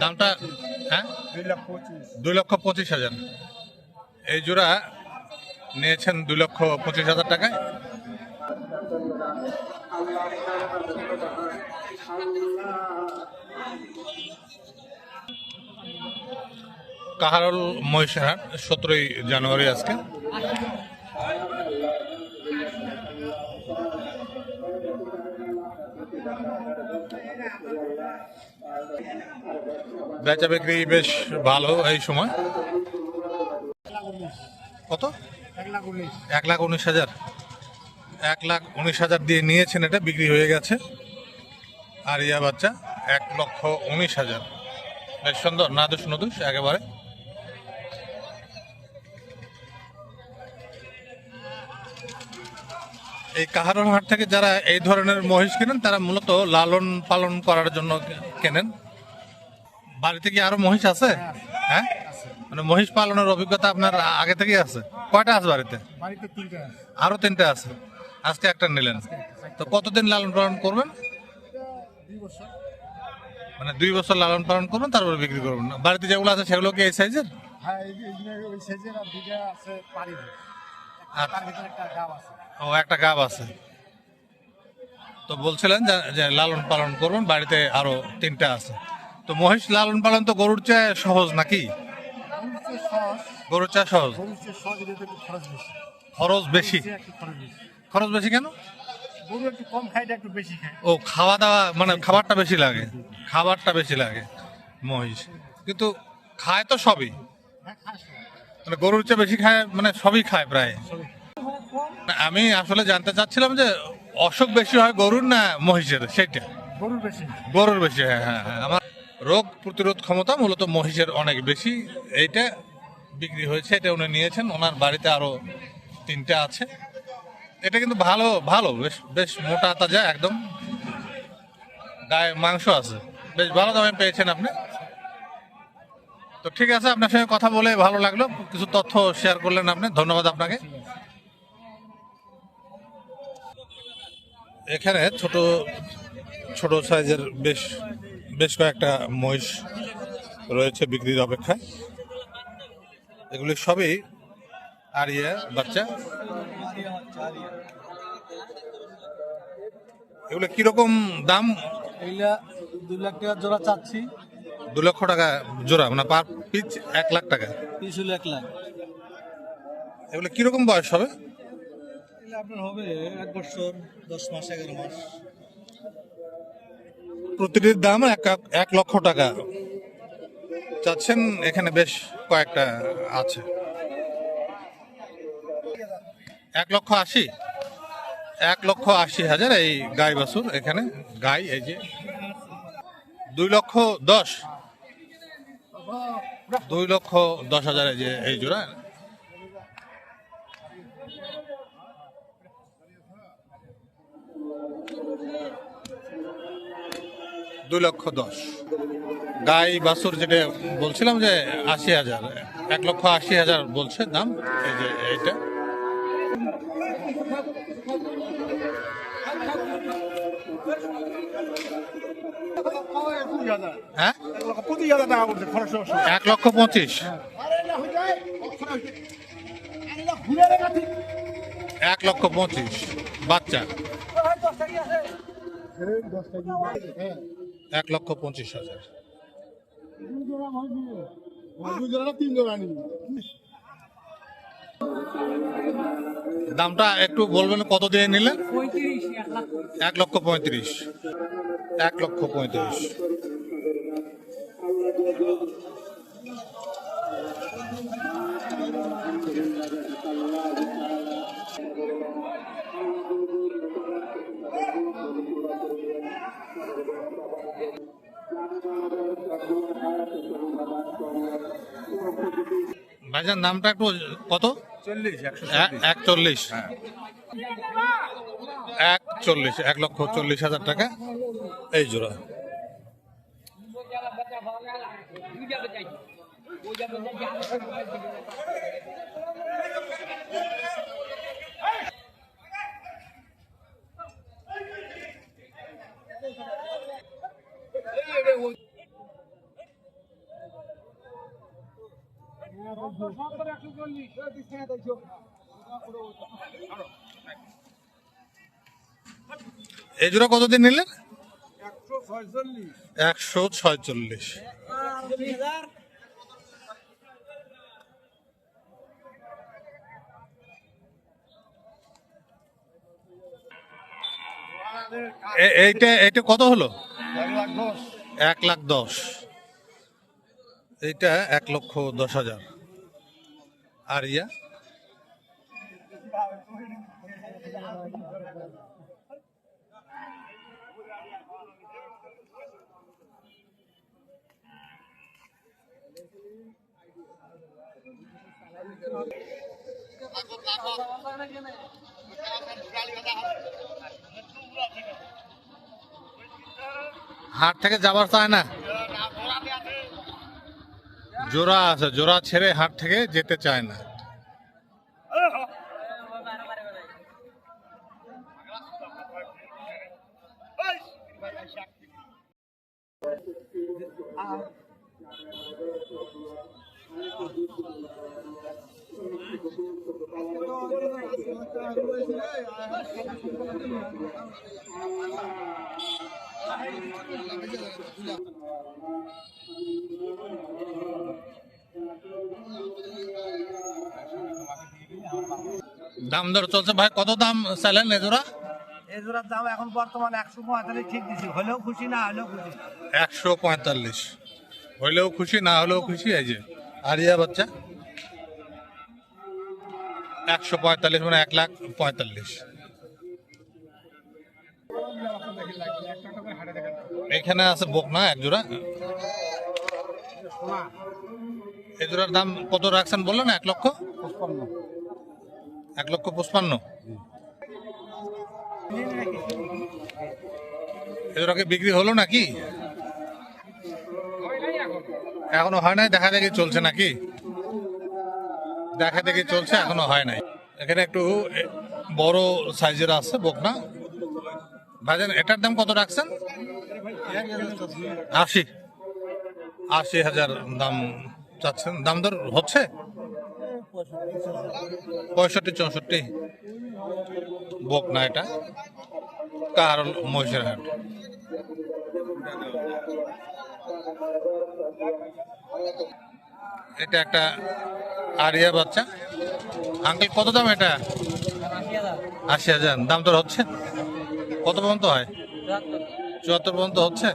দামটা হ্যাঁ 2,25,000। এই জোড়া নিয়েছেন 2,25,000 টাকায়। কাহারোল মহিষাহাট 17ই জানুয়ারি আজকে। বেচা বিক্রি বেশ ভালো এই সময়। কত? 1,19,000। 1,19,000 দিয়ে নিয়েছেন, এটা বিক্রি হয়ে গেছে। আর ইয়া বাচ্চা 1,19,000। বেশ সুন্দর, নাদুস নদুস একেবারে। এই কাহারোল হাট থেকে যারা এই ধরনের মহিষ কেনেন তারা মূলত লালন পালন করার জন্য কেনেন। বাড়িতে কি আরো মহিষ আছে? হ্যাঁ, মানে মহিষ পালনের অভিজ্ঞতা আপনার আগে থেকেই আছে? কয়টা আছে বাড়িতে? আরো 3টা আছে। আজকে একটা নিলেন, তো কতদিন লালন পালন করবেন? মানে 2 বছর লালন পালন করবেন, তারপরে বিক্রি করবেন। বাড়িতে যেগুলো আছে সেগুলো কি এই সাইজের? ও, একটা গাব আছে। তো বলছিলেন যে লালন পালন করবেন, বাড়িতে আরো 3টা আছে। তো মহিষ লালন পালন তো গরুর চেয়ে সহজ নাকি? গরুর চেয়ে সহজ। খরচ বেশি। খরচ বেশি কেন? গরু একটু কম খায়, একটু বেশি খায়। ও, খাওয়া দাওয়া মানে খাবারটা বেশি লাগে। খাবারটা বেশি লাগে মহিষ, কিন্তু খায় তো সবই। মানে গরুর চেয়ে বেশি খায়, মানে সবই খায় প্রায়। আমি আসলে জানতে চাচ্ছিলাম যে অসুখ বেশি হয় গরুর না মহিষের, সেটা? গরুর বেশি। গরুর বেশি, হ্যাঁ হ্যাঁ হ্যাঁ। আমার রোগ প্রতিরোধ ক্ষমতা মূলত মহিষের অনেক বেশি। এইটা বিক্রি হয়েছে, এটা উনি নিয়েছেন। ওনার বাড়িতে আরো 3টা আছে। এটা কিন্তু ভালো ভালো, বেশ বেশ মোটা তাজা একদম, গায়ে মাংস আছে। বেশ ভালো দামে পেয়েছেন আপনি। তো ঠিক আছে, আপনার সঙ্গে কথা বলে ভালো লাগলো, কিছু তথ্য শেয়ার করলেন আপনি, ধন্যবাদ আপনাকে। এখানে ছোট ছোট সাইজের বেশ বেশ কয়েকটা মহিষ রয়েছে বিক্রির অপেক্ষায়। এগুলি সবই আরিয়া বাচ্চা। এগুলো কিরকম দাম? এইটা 2 লাখ টাকা জোড়া চাচ্ছি। 2 লক্ষ টাকা জোড়া, মানে পার পিস 1 লাখ টাকা। পিস হলো 1 লাখ। এগুলো কিরকম বয়স হবে? এটা আপনার হবে 1 বছর 10 মাস 11 মাস। প্রতিটির দাম 1 লক্ষ টাকা চাচ্ছেন। এখানে বেশ কয়েকটা আছে। 1,80,000। 1,80,000 এই গাই বাছুর। এখানে গাই এই যে 2,10,000। 2,10,000 এই যে এই জোড়া। $2,10,000 গাই বাছুর, যেটা বলছিলাম যে 80,000, 1,80,000 বলছে দাম। এই যে এইটা হ্যাঁ 1,25,000। 1,25,000 বাচ্চা। 1,25,000। দামটা একটু বলবেন, কত দিয়ে নিলেন? 1,35,000। 1,35,000। ভাইজান নামটা একটু কত? 41। 41, 1,40,000 টাকা এই জোড়া। এই জোড়া কতদিন নিলেন? 146। 146। এইটা এইটা কত হলো? 1,10,000। 1,10,000। এইটা 1,10,000। আর ইয়া হাট থেকে যাবার চায় না, জোড়া আছে, জোড়া ছেড়ে হাট থেকে যেতে চায় না। দাম দর চলছে ভাই, কত দাম চাইলেন এ জোড়া? এই জোড়ার দাম এখন বর্তমান 145 ঠিক দিছি, হলেও খুশি না হলেও খুশি। 145 হইলেও খুশি না হলেও খুশি। এই যে আরিয়া বাচ্চা 145 মানে 1,45,000। এখানে আছে বকনা এক জোড়া। এই জোড়ার দাম কত রাখছেন বললেন? 1,55,000। 1,55,000। এ জোড়া কি বিক্রি হলো নাকি? এখনো হয় নাই, দেখা দেখি চলছে নাকি? দেখা দেখি চলছে, এখনো হয় নাই। এখানে একটু বড় সাইজের আছে বকনা। ভাইজান এটার দাম কত রাখছেন? 80,000 দাম চাচ্ছেন। দাম দর হচ্ছে 65-64 বকনা। এটা কাহারল মহিষের হাট। এটা একটা আরিয়া বাচ্চা। আঙ্কেল কত দাম এটা? 80,000 দাম দর হচ্ছে। কত পর্যন্ত হয়? 74 পর্যন্ত হচ্ছে।